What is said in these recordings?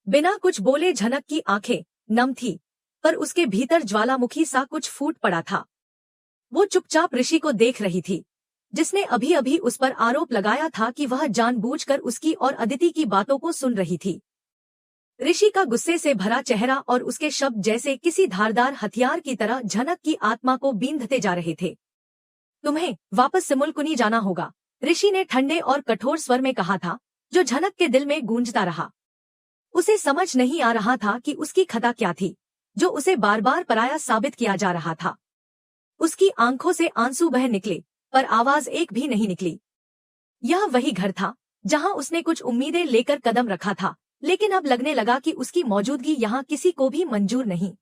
बिना कुछ बोले झनक की आंखें नम थी, पर उसके भीतर ज्वालामुखी सा कुछ फूट पड़ा था। वो चुपचाप ऋषि को देख रही थी, जिसने अभी अभी उस पर आरोप लगाया था कि वह जानबूझकर उसकी और अदिति की बातों को सुन रही थी। ऋषि का गुस्से से भरा चेहरा और उसके शब्द जैसे किसी धारदार हथियार की तरह झनक की आत्मा को बींधते जा रहे थे। तुम्हें वापस सिमुलकुनी जाना होगा, ऋषि ने ठंडे और कठोर स्वर में कहा था, जो झनक के दिल में गूंजता रहा। उसे समझ नहीं आ रहा था कि उसकी खता क्या थी, जो उसे बार बार पराया साबित किया जा रहा था। उसकी आंखों से आंसू बह निकले, पर आवाज एक भी नहीं निकली। यह वही घर था जहां उसने कुछ उम्मीदें लेकर कदम रखा था, लेकिन अब लगने लगा कि उसकी मौजूदगी यहाँ किसी को भी मंजूर नहीं।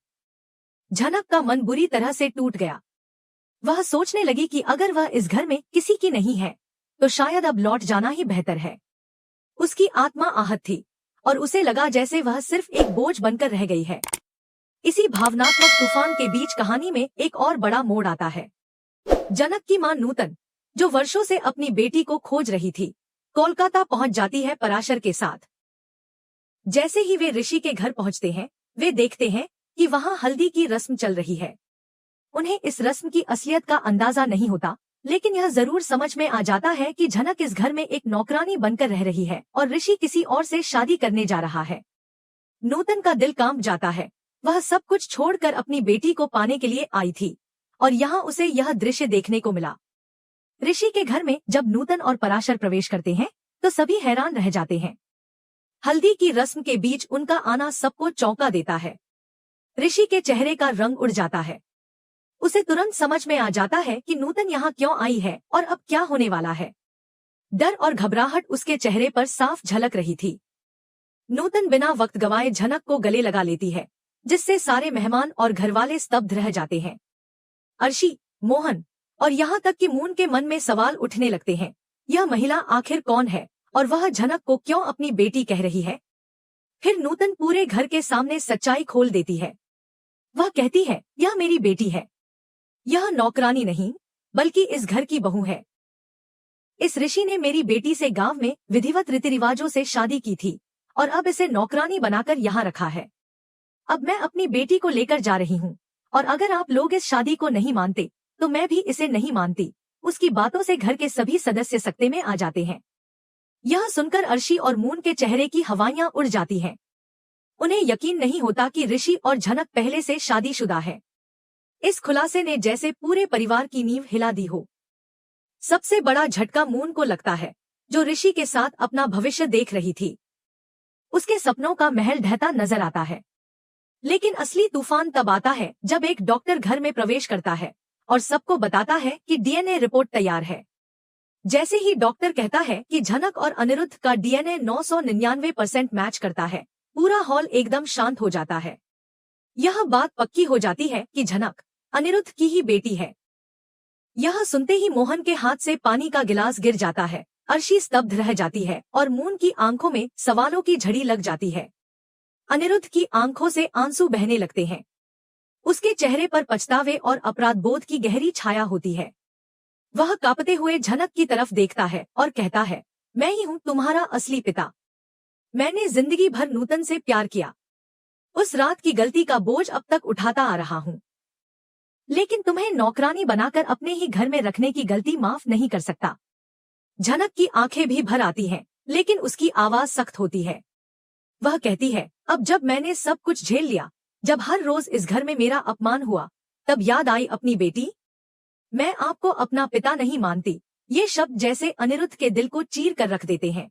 झनक का मन बुरी तरह से टूट गया। वह सोचने लगी कि अगर वह इस घर में किसी की नहीं है, तो शायद अब लौट जाना ही बेहतर है। उसकी आत्मा आहत थी और उसे लगा जैसे वह सिर्फ एक बोझ बनकर रह गई है। इसी भावनात्मक तूफान के बीच कहानी में एक और बड़ा मोड़ आता है। जनक की मां नूतन, जो वर्षों से अपनी बेटी को खोज रही थी, कोलकाता पहुंच जाती है पराशर के साथ। जैसे ही वे ऋषि के घर पहुंचते हैं, वे देखते हैं कि वहां हल्दी की रस्म चल रही है। उन्हें इस रस्म की असलियत का अंदाजा नहीं होता, लेकिन यह जरूर समझ में आ जाता है कि झनक इस घर में एक नौकरानी बनकर रह रही है और ऋषि किसी और से शादी करने जा रहा है। नूतन का दिल कांप जाता है। वह सब कुछ छोड़कर अपनी बेटी को पाने के लिए आई थी, और यहाँ उसे यह दृश्य देखने को मिला। ऋषि के घर में जब नूतन और पराशर प्रवेश करते हैं, तो सभी हैरान रह जाते हैं। हल्दी की रस्म के बीच उनका आना सबको चौंका देता है। ऋषि के चेहरे का रंग उड़ जाता है। उसे तुरंत समझ में आ जाता है कि नूतन यहाँ क्यों आई है और अब क्या होने वाला है। डर और घबराहट उसके चेहरे पर साफ झलक रही थी। नूतन बिना वक्त गवाए झनक को गले लगा लेती है, जिससे सारे मेहमान और घरवाले स्तब्ध रह जाते हैं। अर्शी, मोहन और यहाँ तक कि मून के मन में सवाल उठने लगते हैं। यह महिला आखिर कौन है और वह झनक को क्यों अपनी बेटी कह रही है? फिर नूतन पूरे घर के सामने सच्चाई खोल देती है। वह कहती है, यह मेरी बेटी है। यह नौकरानी नहीं, बल्कि इस घर की बहू है। इस ऋषि ने मेरी बेटी से गांव में विधिवत रीति रिवाजों से शादी की थी और अब इसे नौकरानी बनाकर यहाँ रखा है। अब मैं अपनी बेटी को लेकर जा रही हूँ, और अगर आप लोग इस शादी को नहीं मानते, तो मैं भी इसे नहीं मानती। उसकी बातों से घर के सभी सदस्य सकते में आ जाते हैं। यह सुनकर अर्शी और मून के चेहरे की हवाइयां उड़ जाती हैं। उन्हें यकीन नहीं होता कि ऋषि और झनक पहले से शादीशुदा है। इस खुलासे ने जैसे पूरे परिवार की नींव हिला दी हो। सबसे बड़ा झटका मून को लगता है, जो ऋषि के साथ अपना भविष्य देख रही थी। उसके सपनों का महल ढहता नजर आता है। लेकिन असली तूफान तब आता है जब एक डॉक्टर घर में प्रवेश करता है और सबको बताता है कि डीएनए रिपोर्ट तैयार है। जैसे ही डॉक्टर कहता है कि झनक और अनिरुद्ध का डीएनए 999% मैच करता है, पूरा हॉल एकदम शांत हो जाता है। यह बात पक्की हो जाती है कि झनक अनिरुद्ध की ही बेटी है। यह सुनते ही मोहन के हाथ से पानी का गिलास गिर जाता है। अर्शी स्तब्ध रह जाती है और मून की आंखों में सवालों की झड़ी लग जाती है। अनिरुद्ध की आंखों से आंसू बहने लगते हैं। उसके चेहरे पर पछतावे और अपराध बोध की गहरी छाया होती है। वह कांपते हुए झनक की तरफ देखता है और कहता है, मैं ही हूँ तुम्हारा असली पिता। मैंने जिंदगी भर नूतन से प्यार किया। उस रात की गलती का बोझ अब तक उठाता आ रहा हूँ, लेकिन तुम्हें नौकरानी बनाकर अपने ही घर में रखने की गलती माफ नहीं कर सकता। झनक की आंखें भी भर आती हैं, लेकिन उसकी आवाज सख्त होती है। वह कहती है, अब जब मैंने सब कुछ झेल लिया, जब हर रोज इस घर में मेरा अपमान हुआ, तब याद आई अपनी बेटी। मैं आपको अपना पिता नहीं मानती। ये शब्द जैसे अनिरुद्ध के दिल को चीर कर रख देते हैं।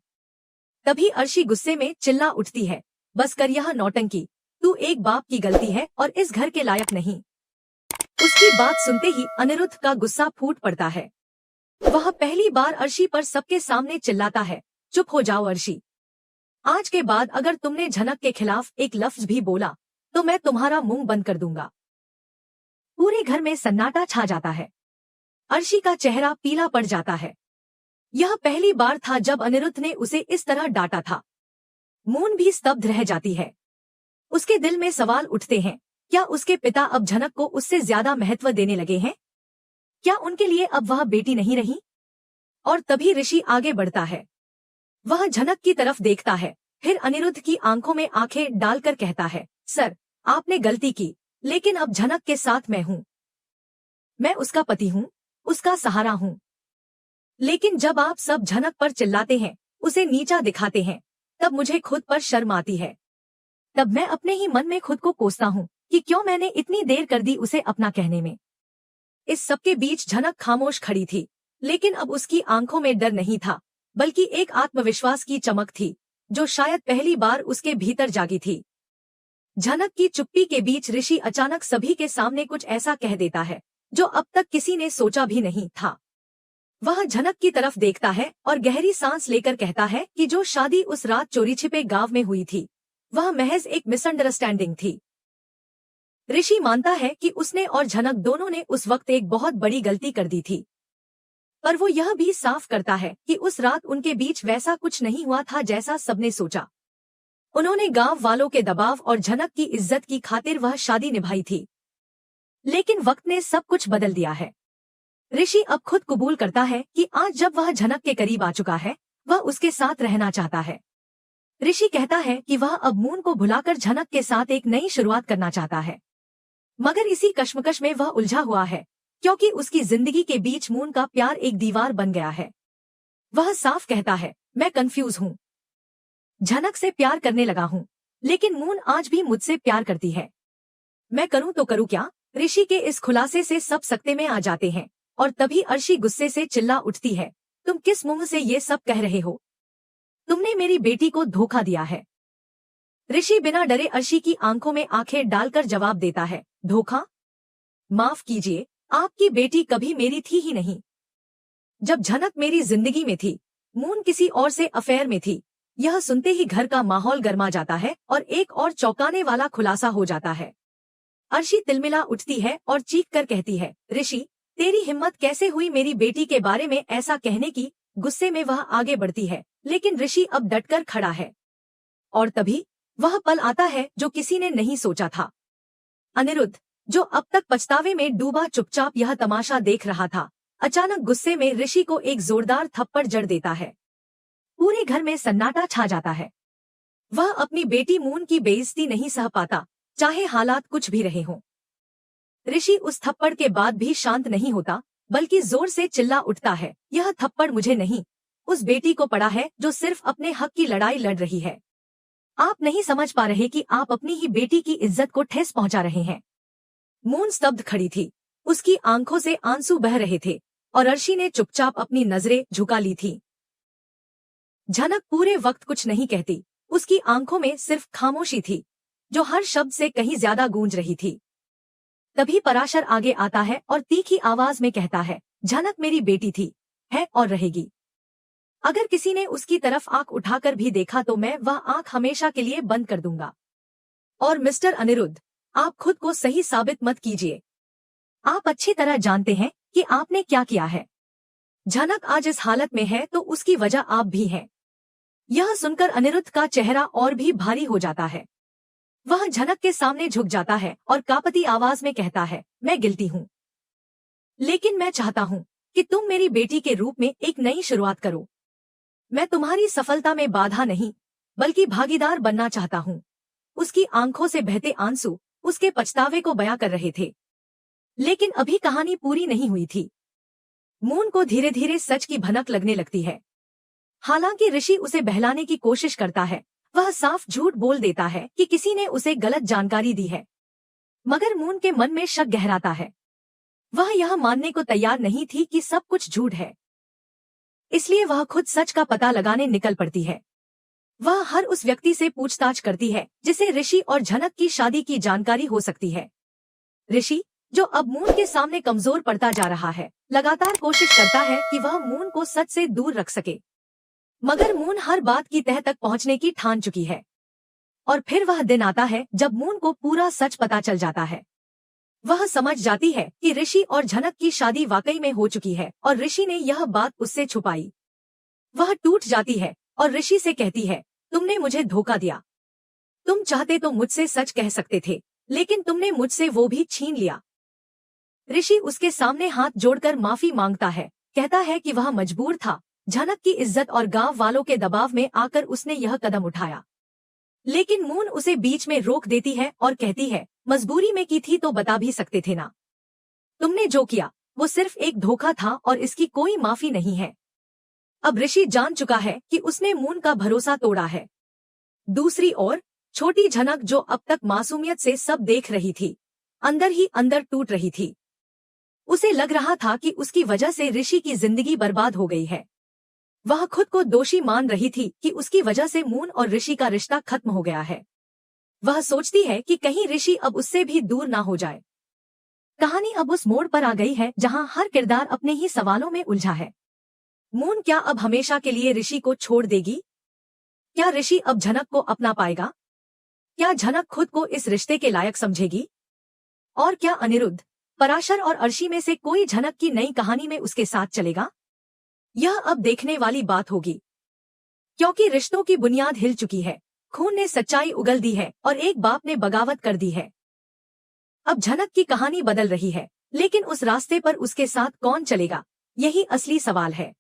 तभी अर्शी गुस्से में चिल्ला उठती है, बस कर यह नौटंकी। तू एक बाप की गलती है और इस घर के लायक नहीं। उसकी बात सुनते ही अनिरुद्ध का गुस्सा फूट पड़ता है। वह पहली बार अर्शी पर सबके सामने चिल्लाता है, चुप हो जाओ अर्शी। आज के बाद अगर तुमने झनक के खिलाफ एक लफ्ज भी बोला, तो मैं तुम्हारा मुंह बंद कर दूंगा। पूरे घर में सन्नाटा छा जाता है। अर्शी का चेहरा पीला पड़ जाता है। यह पहली बार था जब अनिरुद्ध ने उसे इस तरह डांटा था। मून भी स्तब्ध रह जाती है। उसके दिल में सवाल उठते हैं, क्या उसके पिता अब झनक को उससे ज्यादा महत्व देने लगे हैं? क्या उनके लिए अब वह बेटी नहीं रही? और तभी ऋषि आगे बढ़ता है। वह झनक की तरफ देखता है, फिर अनिरुद्ध की आंखों में आंखें डालकर कहता है, सर, आपने गलती की, लेकिन अब झनक के साथ मैं हूँ। मैं उसका पति हूँ, उसका सहारा हूँ। लेकिन जब आप सब झनक पर चिल्लाते हैं, उसे नीचा दिखाते हैं, तब मुझे खुद पर शर्म आती है। तब मैं अपने ही मन में खुद को कोसता हूँ कि क्यों मैंने इतनी देर कर दी उसे अपना कहने में। इस सबके बीच झनक खामोश खड़ी थी, लेकिन अब उसकी आंखों में डर नहीं था, बल्कि एक आत्मविश्वास की चमक थी, जो शायद पहली बार उसके भीतर जागी थी। झनक की चुप्पी के बीच ऋषि अचानक सभी के सामने कुछ ऐसा कह देता है, जो अब तक किसी ने सोचा भी नहीं था। वह झनक की तरफ देखता है और गहरी सांस लेकर कहता है कि जो शादी उस रात चोरी छिपे गांव में हुई थी, वह महज एक मिसअंडरस्टैंडिंग थी। ऋषि मानता है कि उसने और झनक दोनों ने उस वक्त एक बहुत बड़ी गलती कर दी थी, पर वो यह भी साफ करता है कि उस रात उनके बीच वैसा कुछ नहीं हुआ था जैसा सबने सोचा। उन्होंने गांव वालों के दबाव और झनक की इज्जत की खातिर वह शादी निभाई थी, लेकिन वक्त ने सब कुछ बदल दिया है। ऋषि अब खुद कबूल करता है कि आज जब वह झनक के करीब आ चुका है, वह उसके साथ रहना चाहता है। ऋषि कहता है कि वह अब मून को भुलाकर झनक के साथ एक नई शुरुआत करना चाहता है। मगर इसी कश्मकश में वह उलझा हुआ है, क्योंकि उसकी जिंदगी के बीच मून का प्यार एक दीवार बन गया है। वह साफ कहता है, मैं कंफ्यूज हूँ। झनक से प्यार करने लगा हूँ, लेकिन मून आज भी मुझसे प्यार करती है। मैं करूँ तो करूँ क्या? ऋषि के इस खुलासे से सब सकते में आ जाते हैं, और तभी अर्शी गुस्से से चिल्ला उठती है, तुम किस मुंह से ये सब कह रहे हो? तुमने मेरी बेटी को धोखा दिया है। ऋषि बिना डरे अर्शी की आंखों में आंखें डालकर जवाब देता है, धोखा? माफ कीजिए, आपकी बेटी कभी मेरी थी ही नहीं। जब झनक मेरी जिंदगी में थी, मून किसी और से अफेयर में थी। यह सुनते ही घर का माहौल गर्मा जाता है और एक और चौंकाने वाला खुलासा हो जाता है। अर्शी तिलमिला उठती है और चीख कर कहती है, ऋषि, तेरी हिम्मत कैसे हुई मेरी बेटी के बारे में ऐसा कहने की? गुस्से में वह आगे बढ़ती है, लेकिन ऋषि अब डटकर खड़ा है। और तभी वह पल आता है जो किसी ने नहीं सोचा था। अनिरुद्ध, जो अब तक पछतावे में डूबा चुपचाप यह तमाशा देख रहा था, अचानक गुस्से में ऋषि को एक जोरदार थप्पड़ जड़ देता है। पूरे घर में सन्नाटा छा जाता है। वह अपनी बेटी मून की बेइज्जती नहीं सह पाता, चाहे हालात कुछ भी रहे हों। ऋषि उस थप्पड़ के बाद भी शांत नहीं होता, बल्कि जोर से चिल्ला उठता है, यह थप्पड़ मुझे नहीं, उस बेटी को पड़ा है जो सिर्फ अपने हक की लड़ाई लड़ रही है। आप नहीं समझ पा रहे कि आप अपनी ही बेटी की इज्जत को ठेस पहुंचा रहे हैं। मून स्तब्ध खड़ी थी, उसकी आंखों से आंसू बह रहे थे, और अर्शी ने चुपचाप अपनी नजरें झुका ली थी। झनक पूरे वक्त कुछ नहीं कहती, उसकी आंखों में सिर्फ खामोशी थी, जो हर शब्द से कहीं ज्यादा गूंज रही थी। तभी पराशर आगे आता है और तीखी आवाज में कहता है, झनक मेरी बेटी थी, है और रहेगी। अगर किसी ने उसकी तरफ आंख उठाकर भी देखा तो मैं वह आंख हमेशा के लिए बंद कर दूंगा। और मिस्टर अनिरुद्ध, आप खुद को सही साबित मत कीजिए। आप अच्छी तरह जानते हैं कि आपने क्या किया है। झनक आज इस हालत में है तो उसकी वजह आप भी हैं। यह सुनकर अनिरुद्ध का चेहरा और भी भारी हो जाता है। वह झनक के सामने झुक जाता है और कांपती आवाज में कहता है, मैं गिल्टी हूँ, लेकिन मैं चाहता हूँ कि तुम मेरी बेटी के रूप में एक नई शुरुआत करो। मैं तुम्हारी सफलता में बाधा नहीं, बल्कि भागीदार बनना चाहता हूँ। उसकी आंखों से बहते आंसू उसके पछतावे को बयां कर रहे थे। लेकिन अभी कहानी पूरी नहीं हुई थी। मून को धीरे धीरे सच की भनक लगने लगती है। हालांकि ऋषि उसे बहलाने की कोशिश करता है, वह साफ झूठ बोल देता है कि किसी ने उसे गलत जानकारी दी है। मगर मून के मन में शक गहराता है। वह यह मानने को तैयार नहीं थी कि सब कुछ झूठ है, इसलिए वह खुद सच का पता लगाने निकल पड़ती है। वह हर उस व्यक्ति से पूछताछ करती है जिसे ऋषि और झनक की शादी की जानकारी हो सकती है। ऋषि, जो अब मून के सामने कमजोर पड़ता जा रहा है, लगातार कोशिश करता है कि वह मून को सच से दूर रख सके। मगर मून हर बात की तह तक पहुंचने की ठान चुकी है। और फिर वह दिन आता है जब मून को पूरा सच पता चल जाता है। वह समझ जाती है कि ऋषि और झनक की शादी वाकई में हो चुकी है और ऋषि ने यह बात उससे छुपाई। वह टूट जाती है और ऋषि से कहती है, तुमने मुझे धोखा दिया। तुम चाहते तो मुझसे सच कह सकते थे, लेकिन तुमने मुझसे वो भी छीन लिया। ऋषि उसके सामने हाथ जोड़कर माफी मांगता है, कहता है कि वह मजबूर था। झनक की इज्जत और गांव वालों के दबाव में आकर उसने यह कदम उठाया। लेकिन मून उसे बीच में रोक देती है और कहती है, मजबूरी में की थी तो बता भी सकते थे ना। तुमने जो किया वो सिर्फ एक धोखा था और इसकी कोई माफी नहीं है। अब ऋषि जान चुका है कि उसने मून का भरोसा तोड़ा है। दूसरी ओर छोटी झनक, जो अब तक मासूमियत से सब देख रही थी, अंदर ही अंदर टूट रही थी। उसे लग रहा था कि उसकी वजह से ऋषि की जिंदगी बर्बाद हो गई है। वह खुद को दोषी मान रही थी कि उसकी वजह से मून और ऋषि का रिश्ता खत्म हो गया है। वह सोचती है कि कहीं ऋषि अब उससे भी दूर ना हो जाए। कहानी अब उस मोड़ पर आ गई है जहां हर किरदार अपने ही सवालों में उलझा है। मून क्या अब हमेशा के लिए ऋषि को छोड़ देगी? क्या ऋषि अब झनक को अपना पाएगा? क्या झनक खुद को इस रिश्ते के लायक समझेगी? और क्या अनिरुद्ध, पराशर और अर्शी में से कोई झनक की नई कहानी में उसके साथ चलेगा? यह अब देखने वाली बात होगी, क्योंकि रिश्तों की बुनियाद हिल चुकी है, खून ने सच्चाई उगल दी है और एक बाप ने बगावत कर दी है। अब झनक की कहानी बदल रही है, लेकिन उस रास्ते पर उसके साथ कौन चलेगा, यही असली सवाल है।